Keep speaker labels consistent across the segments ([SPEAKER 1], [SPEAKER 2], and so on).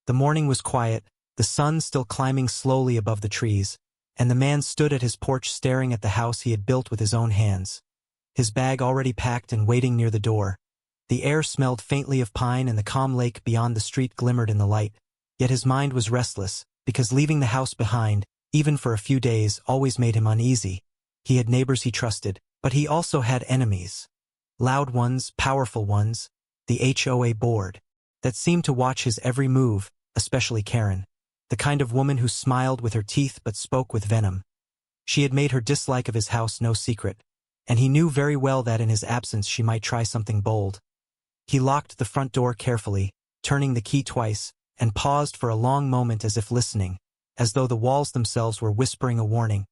[SPEAKER 1] The morning was quiet, the sun still climbing slowly above the trees, and the man stood at his porch staring at the house he had built with his own hands. His bag already packed and waiting near the door. The air smelled faintly of pine and the calm lake beyond the street glimmered in the light. Yet his mind was restless, because leaving the house behind, even for a few days, always made him uneasy. He had neighbors he trusted, but he also had enemies. Loud ones, powerful ones, the HOA board, that seemed to watch his every move, especially Karen, the kind of woman who smiled with her teeth but spoke with venom. She had made her dislike of his house no secret, and he knew very well that in his absence she might try something bold. He locked the front door carefully, turning the key twice, and paused for a long moment as if listening, as though the walls themselves were whispering a warning.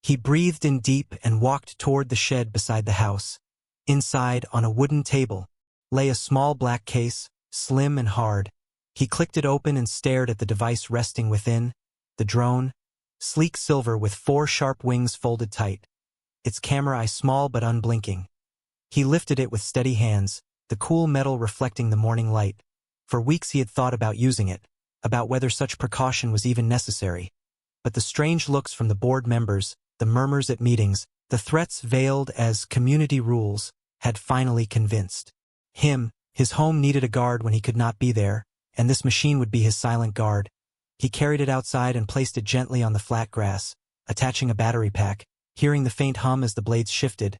[SPEAKER 1] He breathed in deep and walked toward the shed beside the house. Inside, on a wooden table, lay a small black case, slim and hard. He clicked it open and stared at the device resting within, the drone, sleek silver with 4 sharp wings folded tight, its camera eye small but unblinking. He lifted it with steady hands, the cool metal reflecting the morning light. For weeks he had thought about using it, about whether such precaution was even necessary. But the strange looks from the board members, the murmurs at meetings, the threats veiled as community rules, had finally convinced him. His home needed a guard when he could not be there, and this machine would be his silent guard. He carried it outside and placed it gently on the flat grass, attaching a battery pack, hearing the faint hum as the blades shifted.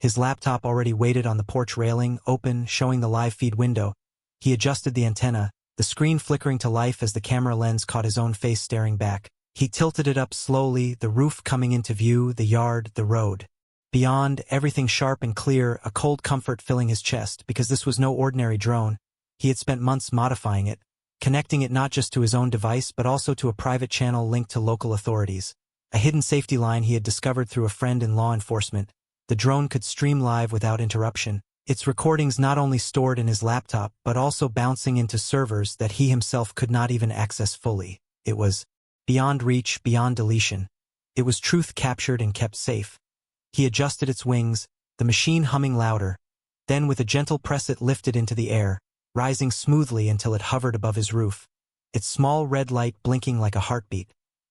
[SPEAKER 1] His laptop already waited on the porch railing, open, showing the live feed window. He adjusted the antenna, the screen flickering to life as the camera lens caught his own face staring back. He tilted it up slowly, the roof coming into view, the yard, the road. Beyond, everything sharp and clear, a cold comfort filling his chest, because this was no ordinary drone. He had spent months modifying it, connecting it not just to his own device but also to a private channel linked to local authorities. A hidden safety line he had discovered through a friend in law enforcement. The drone could stream live without interruption, its recordings not only stored in his laptop but also bouncing into servers that he himself could not even access fully. It was beyond reach, beyond deletion. It was truth captured and kept safe. He adjusted its wings, the machine humming louder. Then with a gentle press it lifted into the air, rising smoothly until it hovered above his roof, its small red light blinking like a heartbeat.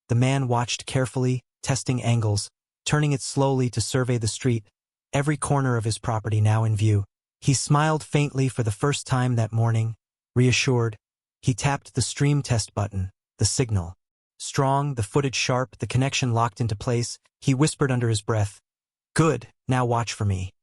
[SPEAKER 1] The man watched carefully, testing angles, turning it slowly to survey the street, every corner of his property now in view. He smiled faintly for the first time that morning, reassured. He tapped the stream test button, the signal. Strong, the footage sharp, the connection locked into place. He whispered under his breath, "Good, now watch for me."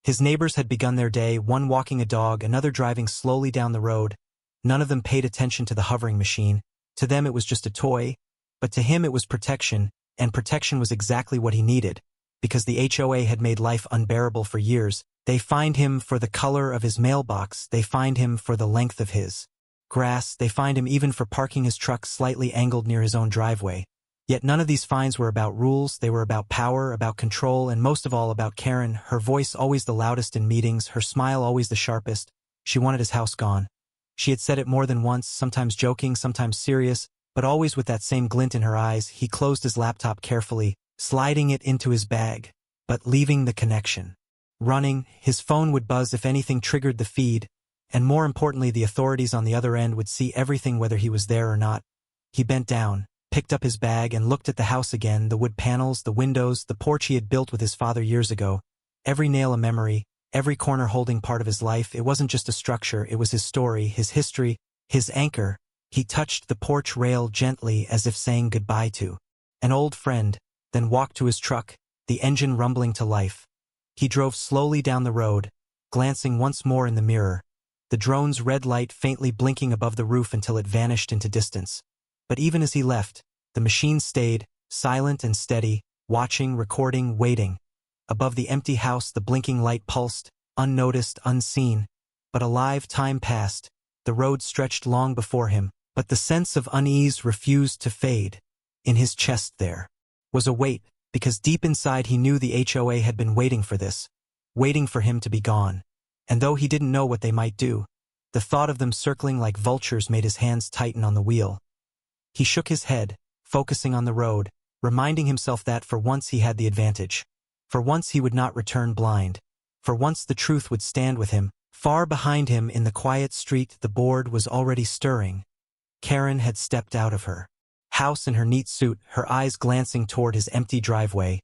[SPEAKER 1] His neighbors had begun their day, one walking a dog, another driving slowly down the road. None of them paid attention to the hovering machine. To them it was just a toy, but to him it was protection, and protection was exactly what he needed. Because the HOA had made life unbearable for years, they fined him for the color of his mailbox, they fined him for the length of his grass, they fined him even for parking his truck slightly angled near his own driveway. Yet none of these fines were about rules, they were about power, about control, and most of all about Karen, her voice always the loudest in meetings, her smile always the sharpest. She wanted his house gone. She had said it more than once, sometimes joking, sometimes serious, but always with that same glint in her eyes. He closed his laptop carefully, sliding it into his bag, but leaving the connection running. His phone would buzz if anything triggered the feed, and more importantly the authorities on the other end would see everything whether he was there or not. He bent down, picked up his bag and looked at the house again, the wood panels, the windows, the porch he had built with his father years ago. Every nail a memory, every corner holding part of his life. It wasn't just a structure, it was his story, his history, his anchor. He touched the porch rail gently as if saying goodbye to an old friend, then walked to his truck, the engine rumbling to life. He drove slowly down the road, glancing once more in the mirror, the drone's red light faintly blinking above the roof until it vanished into distance. But even as he left, the machine stayed, silent and steady, watching, recording, waiting. Above the empty house the blinking light pulsed, unnoticed, unseen. But alive, time passed. The road stretched long before him, but the sense of unease refused to fade. In his chest there was a weight, because deep inside he knew the HOA had been waiting for this, waiting for him to be gone. And though he didn't know what they might do, the thought of them circling like vultures made his hands tighten on the wheel. He shook his head, focusing on the road, reminding himself that for once he had the advantage. For once he would not return blind. For once the truth would stand with him, Far behind him in the quiet street, the board was already stirring. Karen had stepped out of her house in her neat suit, her eyes glancing toward his empty driveway.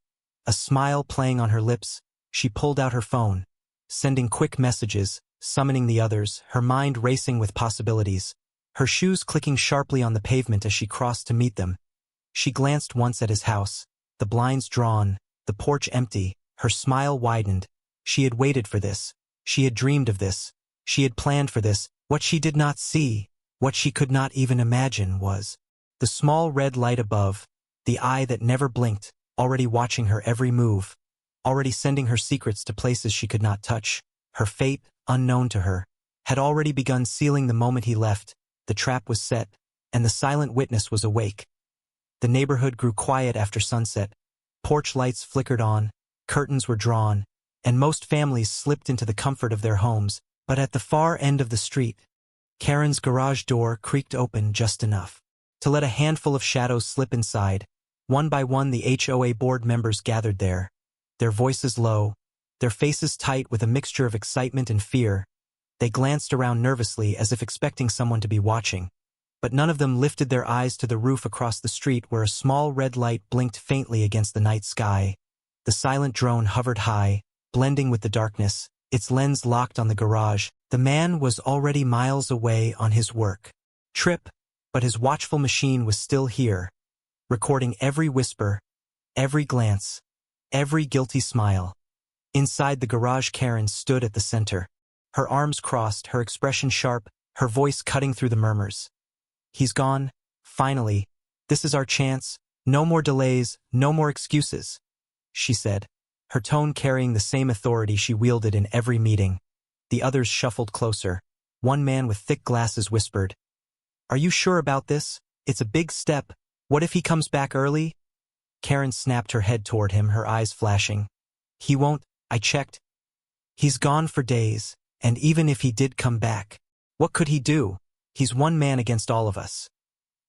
[SPEAKER 1] A smile playing on her lips, she pulled out her phone, sending quick messages, summoning the others, her mind racing with possibilities. Her shoes clicking sharply on the pavement as she crossed to meet them. She glanced once at his house, the blinds drawn, the porch empty. Her smile widened. She had waited for this. She had dreamed of this. She had planned for this. What she did not see, what she could not even imagine, was the small red light above, the eye that never blinked, already watching her every move, already sending her secrets to places she could not touch. Her fate, unknown to her, had already begun sealing the moment he left. The trap was set, and the silent witness was awake. The neighborhood grew quiet after sunset. Porch lights flickered on, curtains were drawn, and most families slipped into the comfort of their homes. But at the far end of the street, Karen's garage door creaked open just enough to let a handful of shadows slip inside. One by one, the HOA board members gathered there, their voices low, their faces tight with a mixture of excitement and fear. They glanced around nervously as if expecting someone to be watching, but none of them lifted their eyes to the roof across the street where a small red light blinked faintly against the night sky. The silent drone hovered high, blending with the darkness, its lens locked on the garage. The man was already miles away on his work trip, but his watchful machine was still here, recording every whisper, every glance, every guilty smile. Inside the garage, Karen stood at the center, her arms crossed, her expression sharp, her voice cutting through the murmurs. He's gone, finally. This is our chance. No more delays, no more excuses, she said, her tone carrying the same authority she wielded in every meeting. The others shuffled closer. One man with thick glasses whispered, "Are you sure about this? It's a big step. What if he comes back early?" Karen snapped her head toward him, her eyes flashing. "He won't. I checked. He's gone for days, and even if he did come back, what could he do? He's one man against all of us."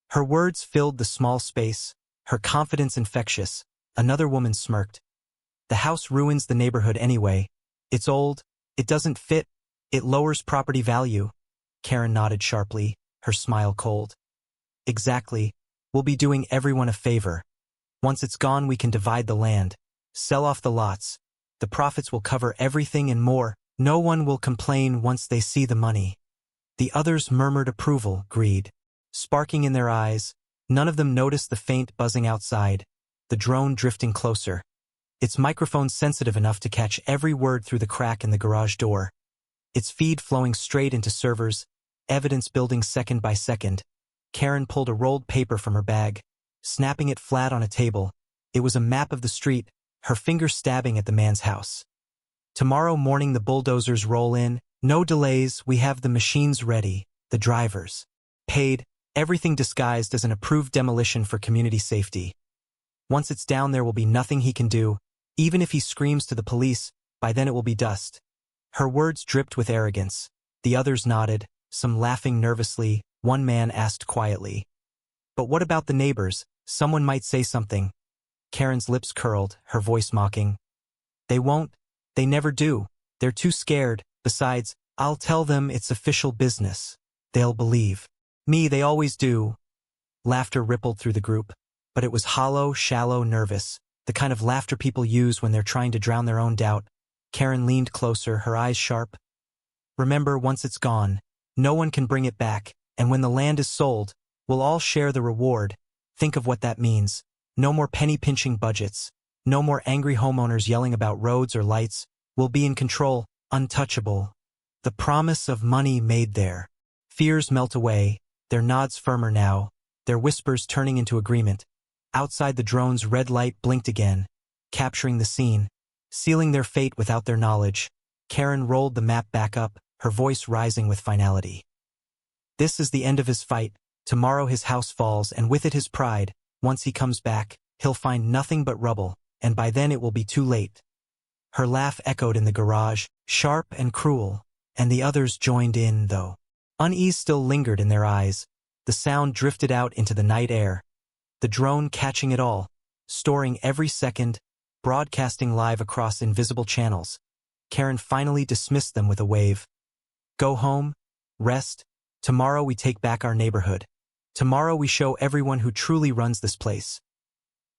[SPEAKER 1] Her words filled the small space, her confidence infectious. Another woman smirked. "The house ruins the neighborhood anyway. It's old. It doesn't fit. It lowers property value." Karen nodded sharply, her smile cold. "Exactly. We'll be doing everyone a favor. Once it's gone, we can divide the land, sell off the lots. The profits will cover everything and more. No one will complain once they see the money." The others murmured approval, greed sparking in their eyes. None of them noticed the faint buzzing outside, the drone drifting closer, its microphone sensitive enough to catch every word through the crack in the garage door, its feed flowing straight into servers, evidence building second by second. Karen pulled a rolled paper from her bag, snapping it flat on a table. It was a map of the street, her finger stabbing at the man's house. "Tomorrow morning the bulldozers roll in. No delays, we have the machines ready, the drivers paid, everything disguised as an approved demolition for community safety. Once it's down, there will be nothing he can do. Even if he screams to the police, by then it will be dust." Her words dripped with arrogance. The others nodded, some laughing nervously. One man asked quietly, "But what about the neighbors? Someone might say something." Karen's lips curled, her voice mocking. "They won't. They never do. They're too scared. Besides, I'll tell them it's official business. They'll believe me, they always do." Laughter rippled through the group, but it was hollow, shallow, nervous, the kind of laughter people use when they're trying to drown their own doubt. Karen leaned closer, her eyes sharp. "Remember, once it's gone, no one can bring it back, and when the land is sold, we'll all share the reward. Think of what that means. No more penny-pinching budgets. No more angry homeowners yelling about roads or lights. We'll be in control, untouchable." The promise of money made their fears melt away, their nods firmer now, their whispers turning into agreement. Outside, the drone's red light blinked again, capturing the scene, sealing their fate without their knowledge. Karen rolled the map back up, her voice rising with finality. "This is the end of his fight. Tomorrow his house falls, and with it his pride. Once he comes back, he'll find nothing but rubble, and by then it will be too late." Her laugh echoed in the garage, sharp and cruel, and the others joined in, though unease still lingered in their eyes. The sound drifted out into the night air, the drone catching it all, storing every second, broadcasting live across invisible channels. Karen finally dismissed them with a wave. Go home, rest. Tomorrow we take back our neighborhood. Tomorrow we show everyone who truly runs this place.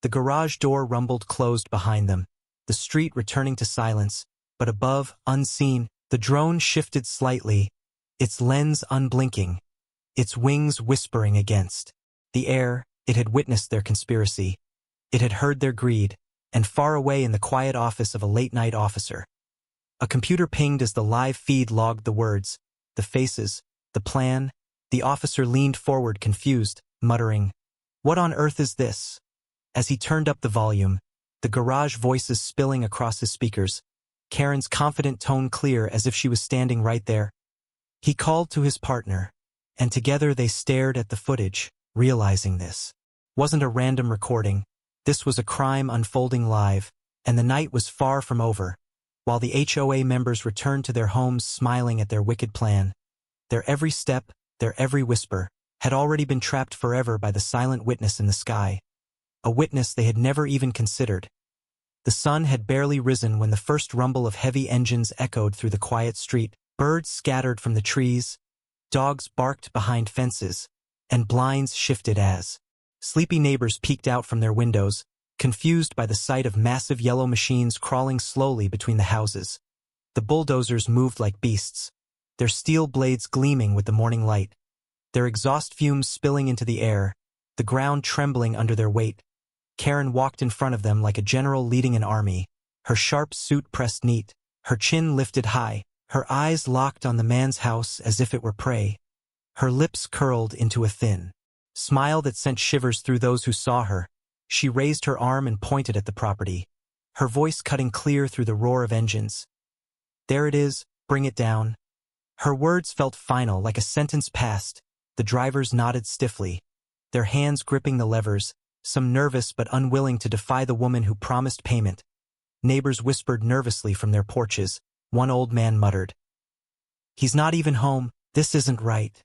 [SPEAKER 1] The garage door rumbled closed behind them, the street returning to silence, but above, unseen, the drone shifted slightly, its lens unblinking, its wings whispering against the air. It had witnessed their conspiracy. It had heard their greed, and far away in the quiet office of a late-night officer, a computer pinged as the live feed logged the words, the faces, the plan. The officer leaned forward confused, muttering, "What on earth is this?" As he turned up the volume, the garage voices spilling across his speakers, Karen's confident tone clear as if she was standing right there. He called to his partner, and together they stared at the footage, realizing this wasn't a random recording. This was a crime unfolding live, and the night was far from over. While the HOA members returned to their homes smiling at their wicked plan, their every step, their every whisper, had already been trapped forever by the silent witness in the sky, a witness they had never even considered. The sun had barely risen when the first rumble of heavy engines echoed through the quiet street. Birds scattered from the trees, dogs barked behind fences, and blinds shifted as sleepy neighbors peeked out from their windows, confused by the sight of massive yellow machines crawling slowly between the houses. The bulldozers moved like beasts, their steel blades gleaming with the morning light, their exhaust fumes spilling into the air, the ground trembling under their weight. Karen walked in front of them like a general leading an army, her sharp suit pressed neat, her chin lifted high, her eyes locked on the man's house as if it were prey. Her lips curled into a thin smile that sent shivers through those who saw her. She raised her arm and pointed at the property, her voice cutting clear through the roar of engines. "There it is, bring it down." Her words felt final, like a sentence passed. The drivers nodded stiffly, their hands gripping the levers, some nervous but unwilling to defy the woman who promised payment. Neighbors whispered nervously from their porches. One old man muttered, "He's not even home, this isn't right."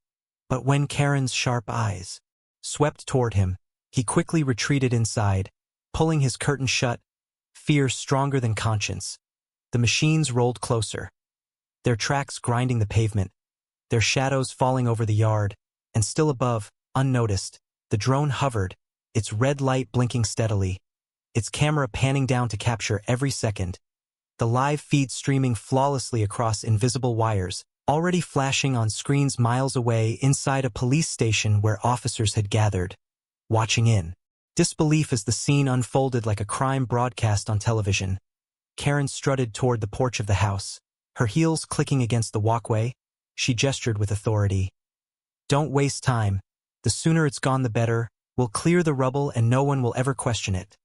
[SPEAKER 1] But when Karen's sharp eyes swept toward him, he quickly retreated inside, pulling his curtain shut, fear stronger than conscience. The machines rolled closer, their tracks grinding the pavement, their shadows falling over the yard, and still above, unnoticed, the drone hovered, its red light blinking steadily, its camera panning down to capture every second. The live feed streaming flawlessly across invisible wires, already flashing on screens miles away inside a police station where officers had gathered, watching in disbelief as the scene unfolded like a crime broadcast on television. Karen strutted toward the porch of the house, her heels clicking against the walkway. She gestured with authority. "Don't waste time. The sooner it's gone the better. We'll clear the rubble and no one will ever question it."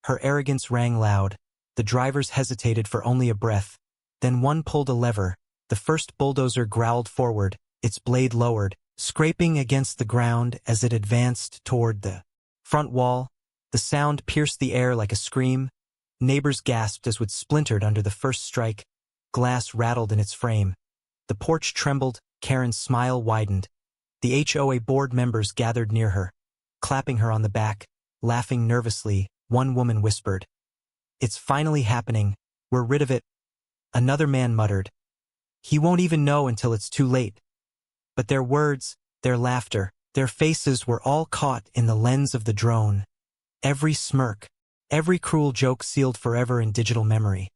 [SPEAKER 1] Her arrogance rang loud. The drivers hesitated for only a breath. Then one pulled a lever. The first bulldozer growled forward, its blade lowered, scraping against the ground as it advanced toward the front wall. The sound pierced the air like a scream. Neighbors gasped as wood splintered under the first strike. Glass rattled in its frame. The porch trembled. Karen's smile widened. The HOA board members gathered near her, clapping her on the back, laughing nervously. One woman whispered, "It's finally happening. We're rid of it." Another man muttered, "He won't even know until it's too late." But their words, their laughter, their faces were all caught in the lens of the drone. Every smirk, every cruel joke sealed forever in digital memory.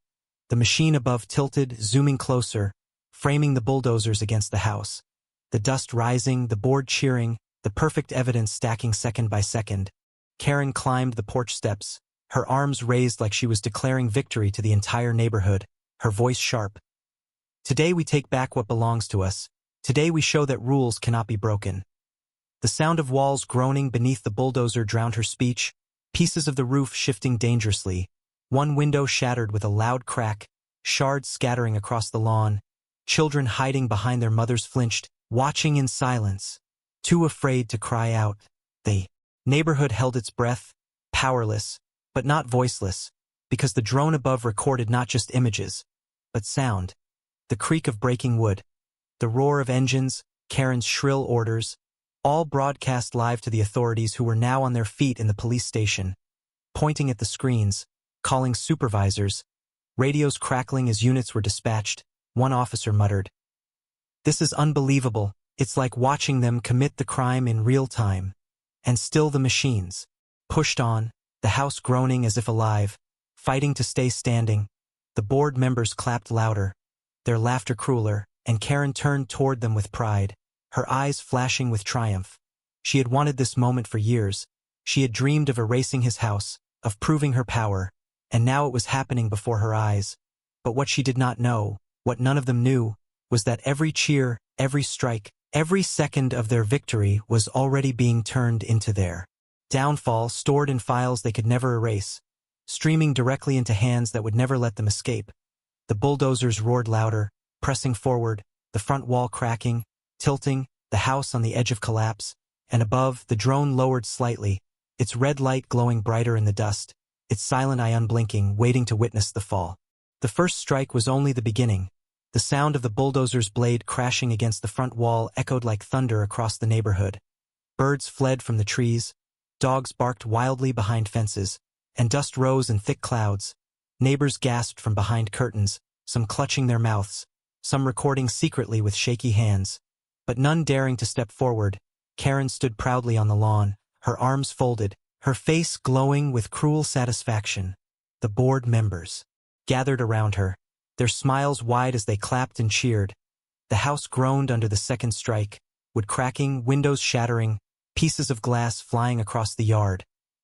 [SPEAKER 1] The machine above tilted, zooming closer, framing the bulldozers against the house. The dust rising, the board cheering, the perfect evidence stacking second by second. Karen climbed the porch steps, her arms raised like she was declaring victory to the entire neighborhood, her voice sharp. "Today we take back what belongs to us. Today we show that rules cannot be broken." The sound of walls groaning beneath the bulldozer drowned her speech, pieces of the roof shifting dangerously. One window shattered with a loud crack, shards scattering across the lawn. Children hiding behind their mothers flinched, watching in silence, too afraid to cry out. The neighborhood held its breath, powerless, but not voiceless, because the drone above recorded not just images, but sound. The creak of breaking wood, the roar of engines, Karen's shrill orders, all broadcast live to the authorities who were now on their feet in the police station, pointing at the screens, calling supervisors, radios crackling as units were dispatched. One officer muttered, This is unbelievable. It's like watching them commit the crime in real time. And still the machines pushed on, the house groaning as if alive, fighting to stay standing. The board members clapped louder, their laughter crueler, and Karen turned toward them with pride, her eyes flashing with triumph. She had wanted this moment for years. She had dreamed of erasing his house, of proving her power, and now it was happening before her eyes. But what she did not know, what none of them knew, was that every cheer, every strike, every second of their victory was already being turned into their downfall, stored in files they could never erase, streaming directly into hands that would never let them escape. The bulldozers roared louder, pressing forward, the front wall cracking, tilting, the house on the edge of collapse, and above, the drone lowered slightly, its red light glowing brighter in the dust, its silent eye unblinking, waiting to witness the fall. The first strike was only the beginning. The sound of the bulldozer's blade crashing against the front wall echoed like thunder across the neighborhood. Birds fled from the trees, dogs barked wildly behind fences, and dust rose in thick clouds. Neighbors gasped from behind curtains, some clutching their mouths, some recording secretly with shaky hands. But none daring to step forward. Karen stood proudly on the lawn, her arms folded, her face glowing with cruel satisfaction. The board members gathered around her, their smiles wide as they clapped and cheered. The house groaned under the second strike, wood cracking, windows shattering, pieces of glass flying across the yard.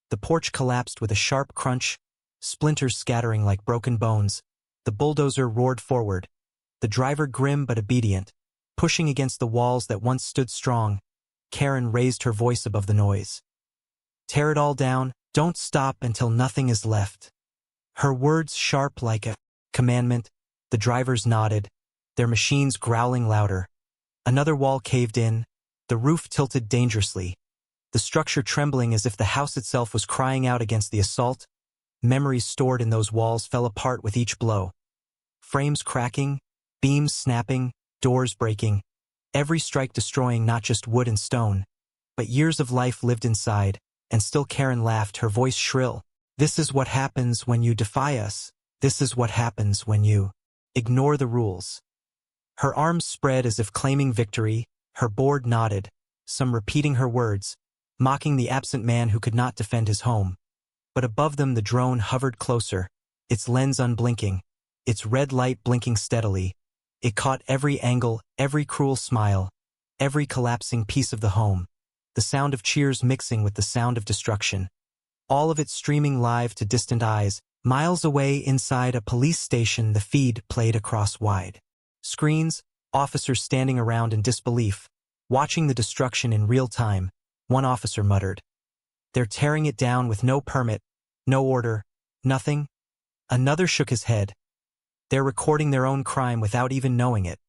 [SPEAKER 1] The porch collapsed with a sharp crunch, splinters scattering like broken bones. The bulldozer roared forward, the driver grim but obedient, pushing against the walls that once stood strong. Karen raised her voice above the noise. Tear it all down, don't stop until nothing is left. Her words sharp like a commandment. The drivers nodded, their machines growling louder. Another wall caved in, the roof tilted dangerously, the structure trembling as if the house itself was crying out against the assault. Memories stored in those walls fell apart with each blow. Frames cracking, beams snapping, doors breaking, every strike destroying not just wood and stone, but years of life lived inside. And still Karen laughed, her voice shrill. This is what happens when you defy us. This is what happens when you ignore the rules. Her arms spread as if claiming victory, her board nodded, some repeating her words, mocking the absent man who could not defend his home. But above them the drone hovered closer, its lens unblinking, its red light blinking steadily. It caught every angle, every cruel smile, every collapsing piece of the home, the sound of cheers mixing with the sound of destruction. All of it streaming live to distant eyes. Miles away inside a police station, the feed played across wide screens, officers standing around in disbelief, watching the destruction in real time. One officer muttered, "They're tearing it down with no permit, no order, nothing." Another shook his head. "They're recording their own crime without even knowing it."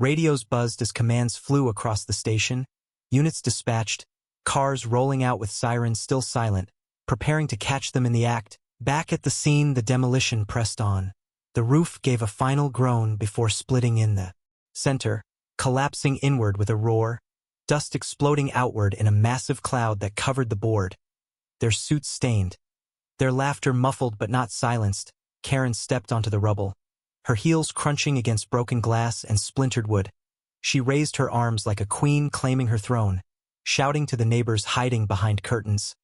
[SPEAKER 1] Radios buzzed as commands flew across the station, units dispatched, cars rolling out with sirens still silent, preparing to catch them in the act. Back at the scene, the demolition pressed on. The roof gave a final groan before splitting in the center, collapsing inward with a roar, dust exploding outward in a massive cloud that covered the board. Their suits stained, their laughter muffled but not silenced. Karen stepped onto the rubble, her heels crunching against broken glass and splintered wood. She raised her arms like a queen claiming her throne, shouting to the neighbors hiding behind curtains.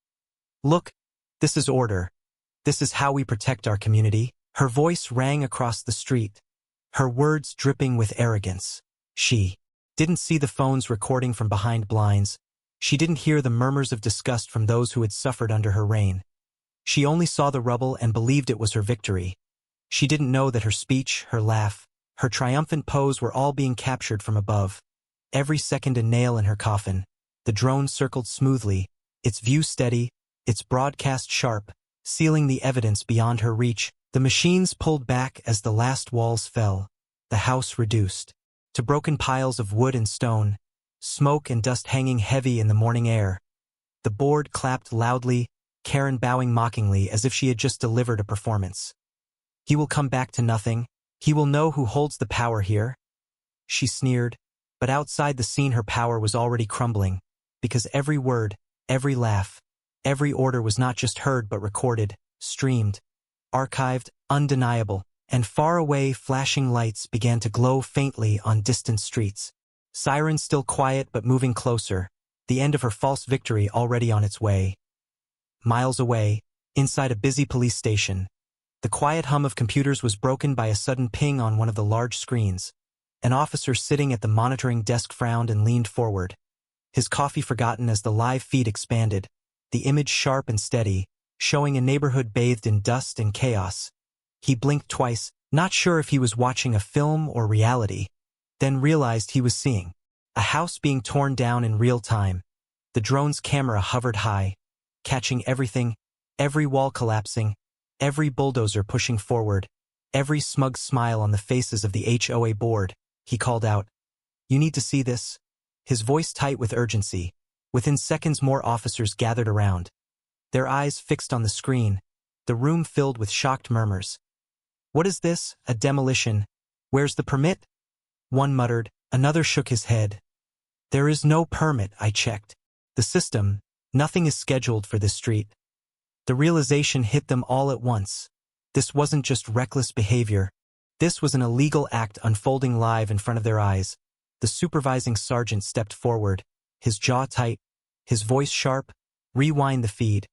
[SPEAKER 1] "Look, this is order. This is how we protect our community." Her voice rang across the street, her words dripping with arrogance. She didn't see the phones recording from behind blinds. She didn't hear the murmurs of disgust from those who had suffered under her reign. She only saw the rubble and believed it was her victory. She didn't know that her speech, her laugh, her triumphant pose were all being captured from above. Every second a nail in her coffin. The drone circled smoothly, its view steady, its broadcast sharp, sealing the evidence beyond her reach. The machines pulled back as the last walls fell, the house reduced to broken piles of wood and stone, smoke and dust hanging heavy in the morning air. The board clapped loudly, Karen bowing mockingly as if she had just delivered a performance. "He will come back to nothing. He will know who holds the power here." She sneered, but outside the scene her power was already crumbling, because every word, every laugh, every order was not just heard but recorded, streamed, archived, undeniable. and far away flashing lights began to glow faintly on distant streets. Sirens still quiet but moving closer, the end of her false victory already on its way. Miles away, inside a busy police station, the quiet hum of computers was broken by a sudden ping on one of the large screens. An officer sitting at the monitoring desk frowned and leaned forward, his coffee forgotten as the live feed expanded, the image sharp and steady, showing a neighborhood bathed in dust and chaos. He blinked twice, not sure if he was watching a film or reality, then realized he was seeing a house being torn down in real time. The drone's camera hovered high, catching everything, every wall collapsing, every bulldozer pushing forward, every smug smile on the faces of the HOA board. He called out, "You need to see this," his voice tight with urgency. Within seconds more officers gathered around, their eyes fixed on the screen, the room filled with shocked murmurs. "What is this? A demolition? Where's the permit?" One muttered, another shook his head. "There is no permit, I checked. The system, nothing is scheduled for this street." The realization hit them all at once. This wasn't just reckless behavior. This was an illegal act unfolding live in front of their eyes. The supervising sergeant stepped forward, his jaw tight, his voice sharp. "Rewind the feed."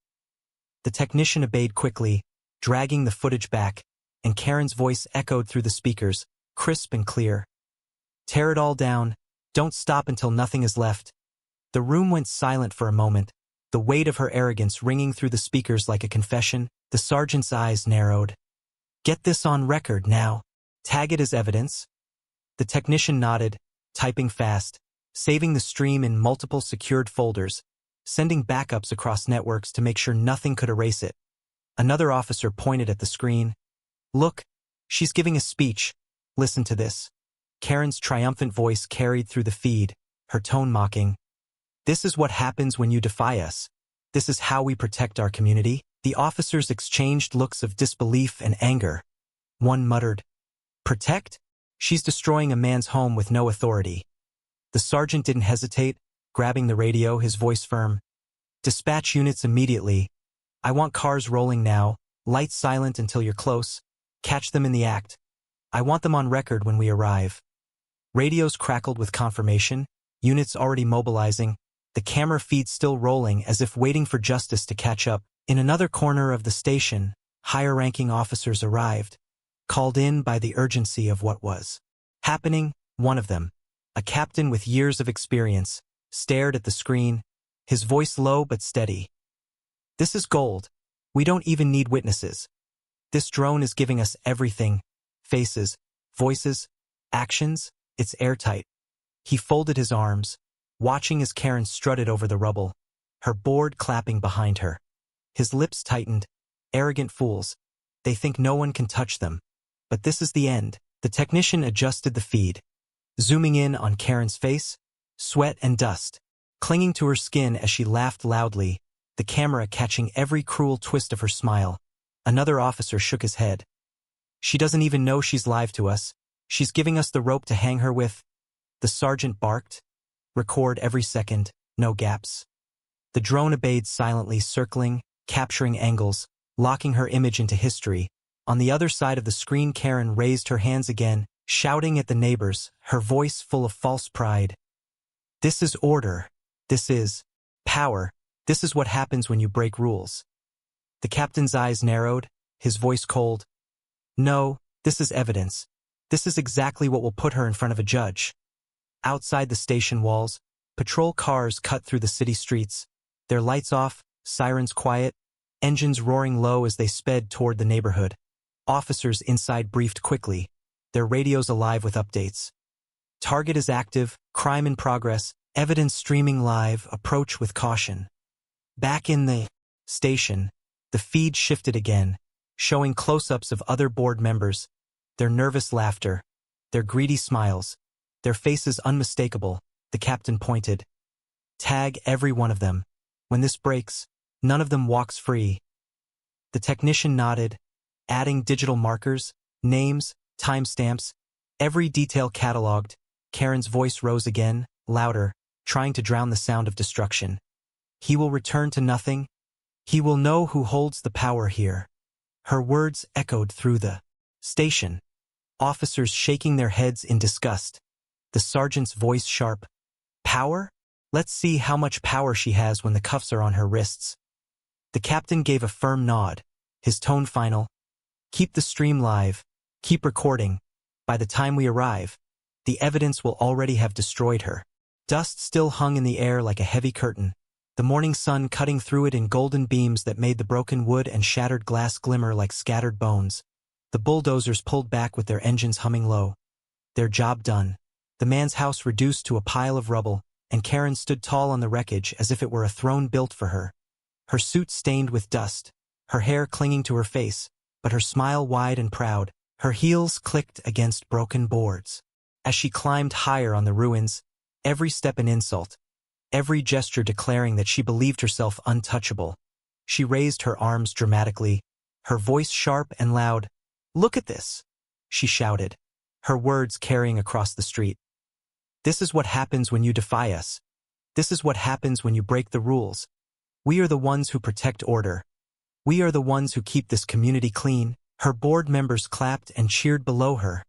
[SPEAKER 1] The technician obeyed quickly, dragging the footage back, and Karen's voice echoed through the speakers, crisp and clear. "Tear it all down. Don't stop until nothing is left." The room went silent for a moment, the weight of her arrogance ringing through the speakers like a confession. The sergeant's eyes narrowed. "Get this on record now. Tag it as evidence." The technician nodded, typing fast, saving the stream in multiple secured folders, sending backups across networks to make sure nothing could erase it. Another officer pointed at the screen. "Look, she's giving a speech. Listen to this." Karen's triumphant voice carried through the feed, her tone mocking. "This is what happens when you defy us. This is how we protect our community." The officers exchanged looks of disbelief and anger. One muttered, "Protect? She's destroying a man's home with no authority." The sergeant didn't hesitate, grabbing the radio, his voice firm. "Dispatch units immediately. I want cars rolling now, lights silent until you're close. Catch them in the act. I want them on record when we arrive." Radios crackled with confirmation, units already mobilizing, the camera feed still rolling as if waiting for justice to catch up. In another corner of the station, higher-ranking officers arrived, called in by the urgency of what was happening. One of them, a captain with years of experience, stared at the screen, his voice low but steady. "This is gold. We don't even need witnesses. This drone is giving us everything. Faces, voices, actions. It's airtight." He folded his arms, watching as Karen strutted over the rubble, her board clapping behind her. His lips tightened. "Arrogant fools. They think no one can touch them. But this is the end." The technician adjusted the feed, zooming in on Karen's face, sweat and dust, clinging to her skin as she laughed loudly, the camera catching every cruel twist of her smile. Another officer shook his head. "She doesn't even know she's live to us. She's giving us the rope to hang her with." The sergeant barked. "Record every second, no gaps." The drone obeyed silently, circling, capturing angles, locking her image into history. On the other side of the screen, Karen raised her hands again, shouting at the neighbors, her voice full of false pride. "This is order. This is power. This is what happens when you break rules." The captain's eyes narrowed, his voice cold. "No, this is evidence. This is exactly what will put her in front of a judge." Outside the station walls, patrol cars cut through the city streets, their lights off, sirens quiet, engines roaring low as they sped toward the neighborhood. Officers inside briefed quickly, their radios alive with updates. "Target is active, crime in progress, evidence streaming live, approach with caution." Back in the station, the feed shifted again, showing close-ups of other board members, their nervous laughter, their greedy smiles, their faces unmistakable. The captain pointed. "Tag every one of them. When this breaks, none of them walks free." The technician nodded, adding digital markers, names, timestamps, every detail cataloged. Karen's voice rose again, louder, trying to drown the sound of destruction. "He will return to nothing. He will know who holds the power here." Her words echoed through the Station. Officers shaking their heads in disgust. The sergeant's voice sharp. Power? Let's see how much power she has when the cuffs are on her wrists. The captain gave a firm nod, his tone final. Keep the stream live. Keep recording. By the time we arrive, the evidence will already have destroyed her. Dust still hung in the air like a heavy curtain, the morning sun cutting through it in golden beams that made the broken wood and shattered glass glimmer like scattered bones. The bulldozers pulled back with their engines humming low. Their job done. The man's house reduced to a pile of rubble, and Karen stood tall on the wreckage as if it were a throne built for her. Her suit stained with dust, her hair clinging to her face, but her smile wide and proud. Her heels clicked against broken boards. As she climbed higher on the ruins, every step an insult, every gesture declaring that she believed herself untouchable. She raised her arms dramatically, her voice sharp and loud. Look at this, she shouted, her words carrying across the street. This is what happens when you defy us. This is what happens when you break the rules. We are the ones who protect order. We are the ones who keep this community clean. Her board members clapped and cheered below her,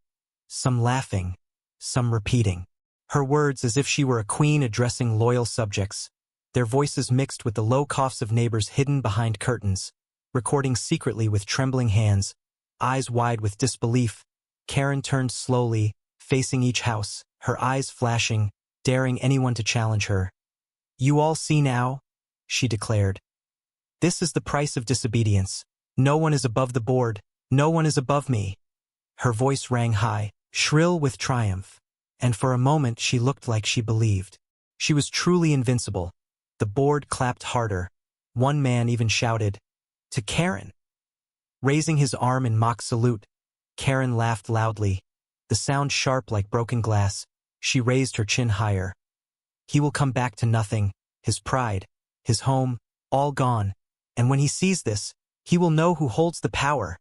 [SPEAKER 1] some laughing, some repeating her words as if she were a queen addressing loyal subjects, their voices mixed with the low coughs of neighbors hidden behind curtains, recording secretly with trembling hands, eyes wide with disbelief. Karen turned slowly, facing each house, her eyes flashing, daring anyone to challenge her. You all see now, she declared. This is the price of disobedience. No one is above the board. No one is above me. Her voice rang high, shrill with triumph, and for a moment she looked like she believed. She was truly invincible. The board clapped harder. One man even shouted, "To Karen!" Raising his arm in mock salute, Karen laughed loudly, the sound sharp like broken glass. She raised her chin higher. He will come back to nothing, his pride, his home, all gone, and when he sees this, he will know who holds the power.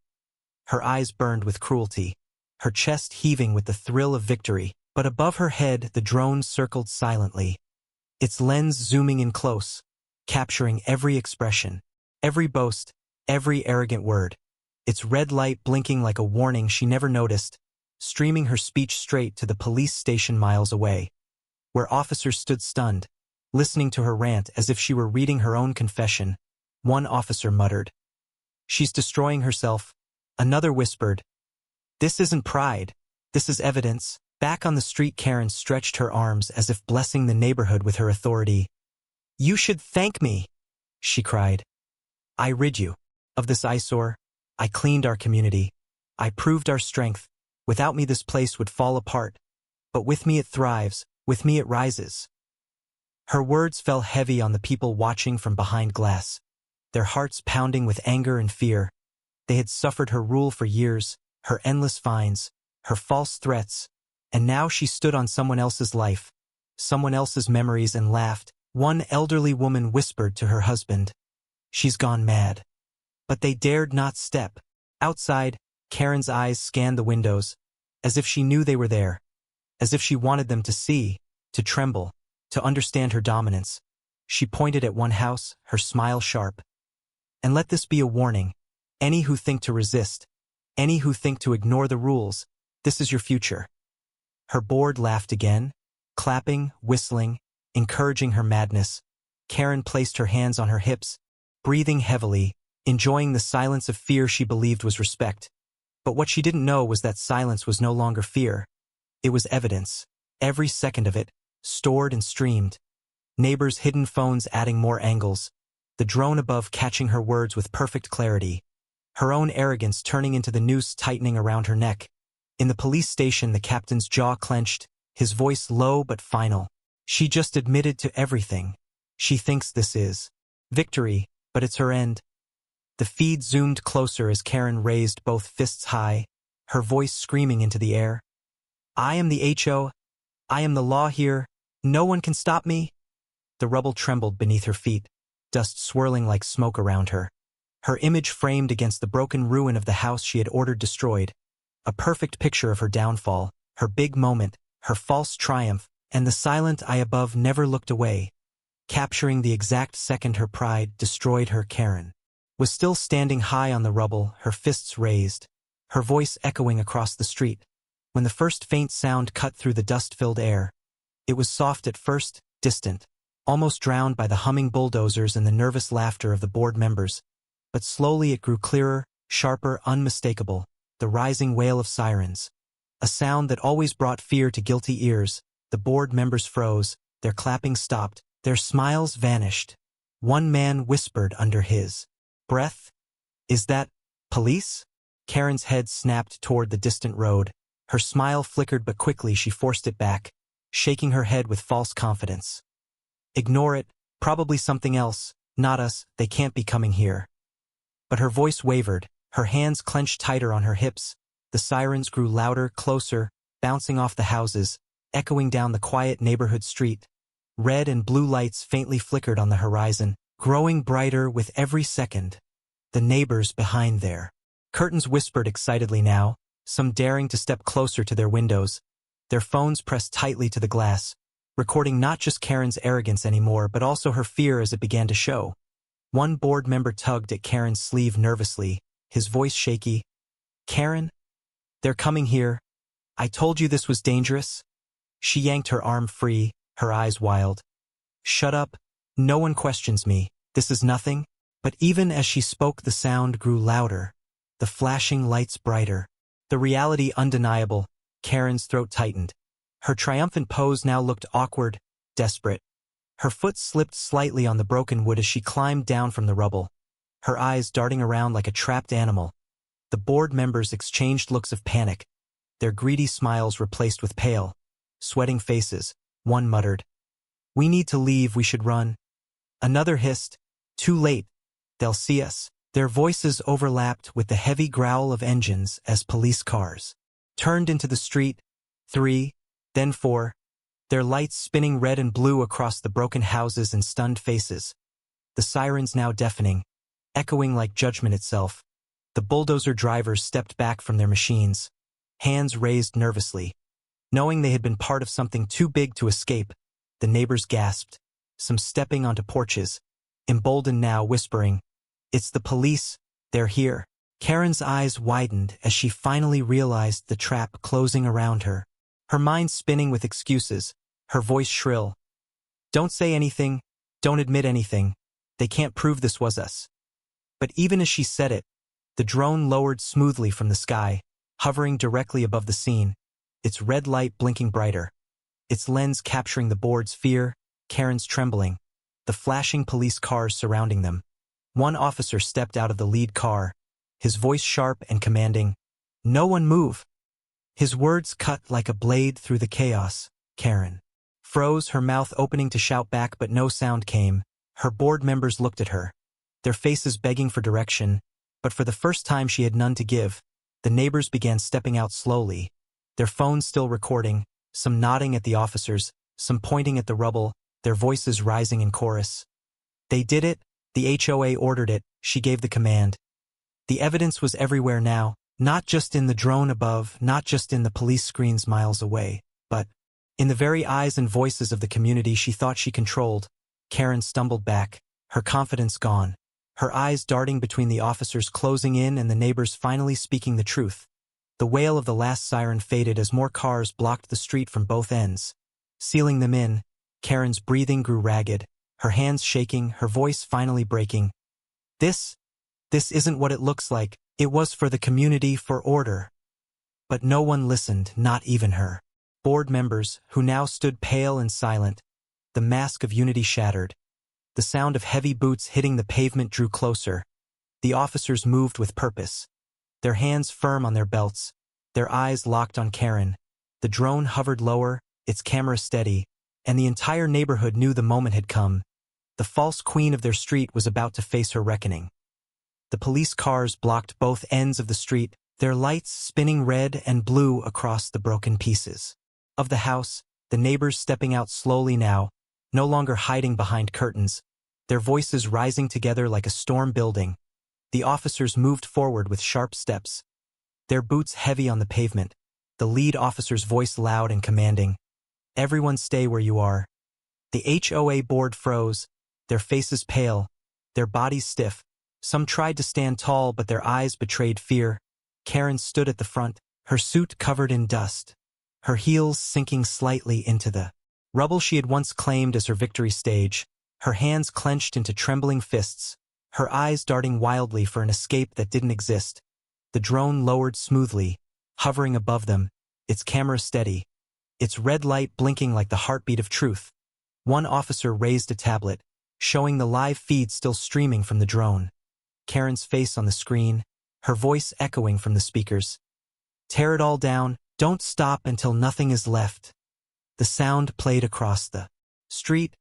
[SPEAKER 1] Her eyes burned with cruelty, her chest heaving with the thrill of victory, but above her head the drone circled silently, its lens zooming in close, capturing every expression, every boast, every arrogant word, its red light blinking like a warning she never noticed, streaming her speech straight to the police station miles away, where officers stood stunned, listening to her rant as if she were reading her own confession. One officer muttered, "She's destroying herself." Another whispered, "This isn't pride, this is evidence." Back on the street, Karen stretched her arms as if blessing the neighborhood with her authority. "You should thank me," she cried. "I rid you of this eyesore. I cleaned our community. I proved our strength. Without me this place would fall apart. But with me it thrives, with me it rises." Her words fell heavy on the people watching from behind glass, their hearts pounding with anger and fear. They had suffered her rule for years, her endless fines, her false threats, and now she stood on someone else's life, someone else's memories, and laughed. One elderly woman whispered to her husband, "She's gone mad." But they dared not step. Outside, Karen's eyes scanned the windows, as if she knew they were there, as if she wanted them to see, to tremble, to understand her dominance. She pointed at one house, her smile sharp. "And let this be a warning. Any who think to resist, any who think to ignore the rules, this is your future." Her board laughed again, clapping, whistling, encouraging her madness. Karen placed her hands on her hips, breathing heavily, enjoying the silence of fear she believed was respect. But what she didn't know was that silence was no longer fear. It was evidence, every second of it, stored and streamed. Neighbors' hidden phones adding more angles, the drone above catching her words with perfect clarity. Her own arrogance turning into the noose tightening around her neck. In the police station, the captain's jaw clenched, his voice low but final. "She just admitted to everything. She thinks this is victory, but it's her end." The feed zoomed closer as Karen raised both fists high, her voice screaming into the air. "I am the HO. I am the law here. No one can stop me." The rubble trembled beneath her feet, dust swirling like smoke around her. Her image framed against the broken ruin of the house she had ordered destroyed. A perfect picture of her downfall, her big moment, her false triumph, and the silent eye above never looked away, capturing the exact second her pride destroyed her. Karen was still standing high on the rubble, her fists raised, her voice echoing across the street. When the first faint sound cut through the dust-filled air, it was soft at first, distant, almost drowned by the humming bulldozers and the nervous laughter of the board members. But slowly it grew clearer, sharper, unmistakable, the rising wail of sirens. A sound that always brought fear to guilty ears. The board members froze, their clapping stopped, their smiles vanished. One man whispered under his breath, "Is that police?" Karen's head snapped toward the distant road. Her smile flickered, but quickly she forced it back, shaking her head with false confidence. "Ignore it, probably something else, not us, they can't be coming here." But her voice wavered, her hands clenched tighter on her hips. The sirens grew louder, closer, bouncing off the houses, echoing down the quiet neighborhood street. Red and blue lights faintly flickered on the horizon, growing brighter with every second. The neighbors behind their curtains whispered excitedly now, some daring to step closer to their windows, their phones pressed tightly to the glass, recording not just Karen's arrogance anymore but also her fear as it began to show. One board member tugged at Karen's sleeve nervously, his voice shaky. "Karen? They're coming here. I told you this was dangerous." She yanked her arm free, her eyes wild. "Shut up. No one questions me. This is nothing." But even as she spoke, the sound grew louder, the flashing lights brighter, the reality undeniable. Karen's throat tightened. Her triumphant pose now looked awkward, desperate. Her foot slipped slightly on the broken wood as she climbed down from the rubble, her eyes darting around like a trapped animal. The board members exchanged looks of panic, their greedy smiles replaced with pale, sweating faces. One muttered, "We need to leave, we should run." Another hissed, "Too late. They'll see us." Their voices overlapped with the heavy growl of engines as police cars turned into the street. 3, then 4, their lights spinning red and blue across the broken houses and stunned faces. The sirens now deafening, echoing like judgment itself. The bulldozer drivers stepped back from their machines, hands raised nervously. Knowing they had been part of something too big to escape, the neighbors gasped, some stepping onto porches, emboldened now, whispering, "It's the police, they're here." Karen's eyes widened as she finally realized the trap closing around her, her mind spinning with excuses, her voice shrill. "Don't say anything, don't admit anything, they can't prove this was us." But even as she said it, the drone lowered smoothly from the sky, hovering directly above the scene, its red light blinking brighter, its lens capturing the board's fear, Karen's trembling, the flashing police cars surrounding them. One officer stepped out of the lead car, his voice sharp and commanding, "No one move." His words cut like a blade through the chaos. Karen froze, her mouth opening to shout back, but no sound came. Her board members looked at her, their faces begging for direction, but for the first time she had none to give. The neighbors began stepping out slowly, their phones still recording, some nodding at the officers, some pointing at the rubble, their voices rising in chorus. They did it, the HOA ordered it, she gave the command. The evidence was everywhere now, not just in the drone above, not just in the police screens miles away, but in the very eyes and voices of the community she thought she controlled. Karen stumbled back, her confidence gone, her eyes darting between the officers closing in and the neighbors finally speaking the truth. The wail of the last siren faded as more cars blocked the street from both ends, sealing them in. Karen's breathing grew ragged, her hands shaking, her voice finally breaking. This isn't what it looks like. It was for the community, for order." But no one listened, not even her board members, who now stood pale and silent, the mask of unity shattered. The sound of heavy boots hitting the pavement drew closer. The officers moved with purpose, their hands firm on their belts, their eyes locked on Karen. The drone hovered lower, its camera steady, and the entire neighborhood knew the moment had come. The false queen of their street was about to face her reckoning. The police cars blocked both ends of the street, their lights spinning red and blue across the broken pieces of the house, the neighbors stepping out slowly now, no longer hiding behind curtains, their voices rising together like a storm building. The officers moved forward with sharp steps, their boots heavy on the pavement, the lead officer's voice loud and commanding, "Everyone stay where you are." The HOA board froze, their faces pale, their bodies stiff. Some tried to stand tall, but their eyes betrayed fear. Karen stood at the front, her suit covered in dust, her heels sinking slightly into the rubble she had once claimed as her victory stage, her hands clenched into trembling fists, her eyes darting wildly for an escape that didn't exist. The drone lowered smoothly, hovering above them, its camera steady, its red light blinking like the heartbeat of truth. One officer raised a tablet, showing the live feed still streaming from the drone. Karen's face on the screen, her voice echoing from the speakers. "Tear it all down, don't stop until nothing is left." The sound played across the street,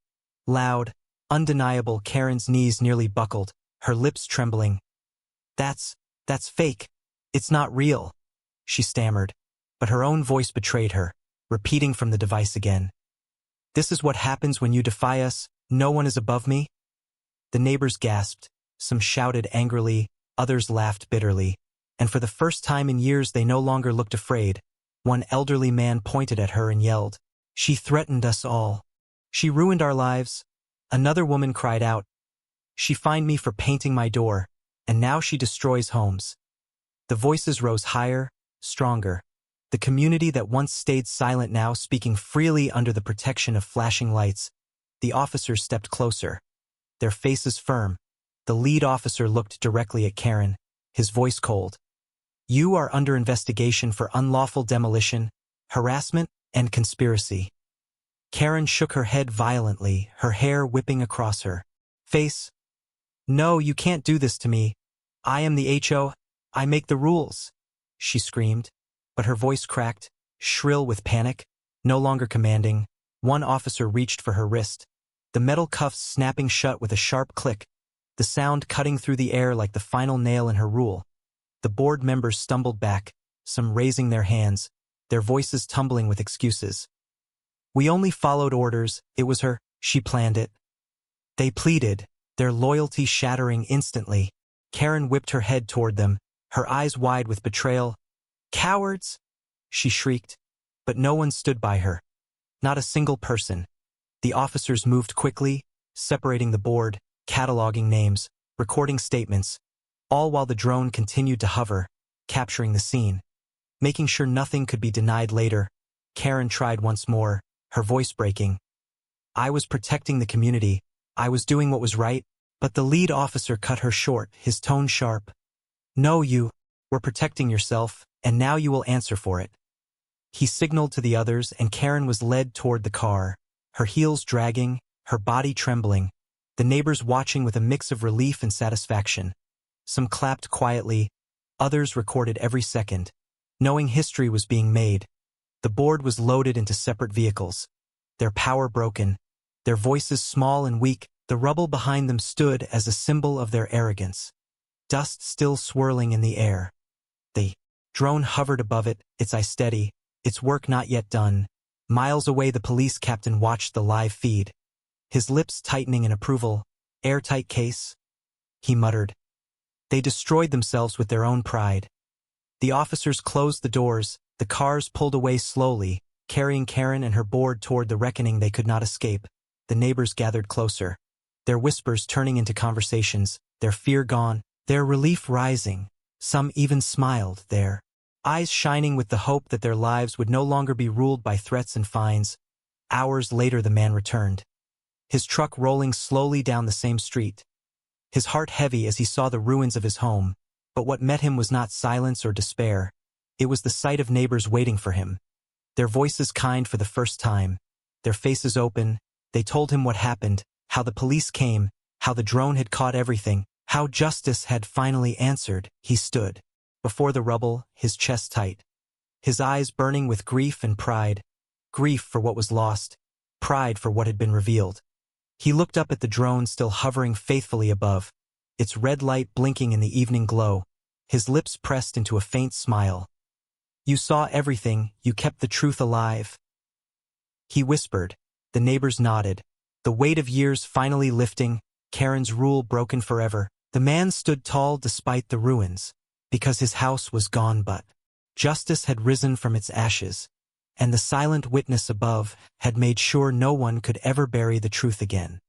[SPEAKER 1] loud, undeniable. Karen's knees nearly buckled, her lips trembling. That's fake. It's not real," she stammered, but her own voice betrayed her, repeating from the device again. "This is what happens when you defy us. No one is above me." The neighbors gasped, some shouted angrily, others laughed bitterly, and for the first time in years they no longer looked afraid. One elderly man pointed at her and yelled, "She threatened us all. She ruined our lives." Another woman cried out, "She fined me for painting my door, and now she destroys homes." The voices rose higher, stronger. The community that once stayed silent now speaking freely under the protection of flashing lights. The officers stepped closer, their faces firm. The lead officer looked directly at Karen, his voice cold. "You are under investigation for unlawful demolition, harassment, and conspiracy." Karen shook her head violently, her hair whipping across her face. "No, you can't do this to me. I am the HO. I make the rules," she screamed, but her voice cracked, shrill with panic, no longer commanding. One officer reached for her wrist, the metal cuffs snapping shut with a sharp click, the sound cutting through the air like the final nail in her rule. The board members stumbled back, some raising their hands, their voices tumbling with excuses. "We only followed orders, it was her, she planned it." They pleaded, their loyalty shattering instantly. Karen whipped her head toward them, her eyes wide with betrayal. "Cowards!" she shrieked, but no one stood by her. Not a single person. The officers moved quickly, separating the board, cataloging names, recording statements, all while the drone continued to hover, capturing the scene, making sure nothing could be denied later. Karen tried once more, her voice breaking. "I was protecting the community. I was doing what was right," but the lead officer cut her short, his tone sharp. "No, you were protecting yourself, and now you will answer for it." He signaled to the others, and Karen was led toward the car, her heels dragging, her body trembling, the neighbors watching with a mix of relief and satisfaction. Some clapped quietly, others recorded every second, knowing history was being made. The board was loaded into separate vehicles, their power broken, their voices small and weak. The rubble behind them stood as a symbol of their arrogance, dust still swirling in the air. The drone hovered above it, its eye steady, its work not yet done. Miles away the police captain watched the live feed, his lips tightening in approval. "Airtight case," he muttered. They destroyed themselves with their own pride. The officers closed the doors, the cars pulled away slowly, carrying Karen and her board toward the reckoning they could not escape. The neighbors gathered closer, their whispers turning into conversations, their fear gone, their relief rising. Some even smiled, their eyes shining with the hope that their lives would no longer be ruled by threats and fines. Hours later the man returned, his truck rolling slowly down the same street, his heart heavy as he saw the ruins of his home. But what met him was not silence or despair. It was the sight of neighbors waiting for him, their voices kind for the first time, their faces open. They told him what happened, how the police came, how the drone had caught everything, how justice had finally answered. He stood before the rubble, his chest tight, his eyes burning with grief and pride. Grief for what was lost, pride for what had been revealed. He looked up at the drone still hovering faithfully above, its red light blinking in the evening glow, his lips pressed into a faint smile. "You saw everything, you kept the truth alive," he whispered. The neighbors nodded, the weight of years finally lifting, Karen's rule broken forever. The man stood tall despite the ruins, because his house was gone, but justice had risen from its ashes, and the silent witness above had made sure no one could ever bury the truth again.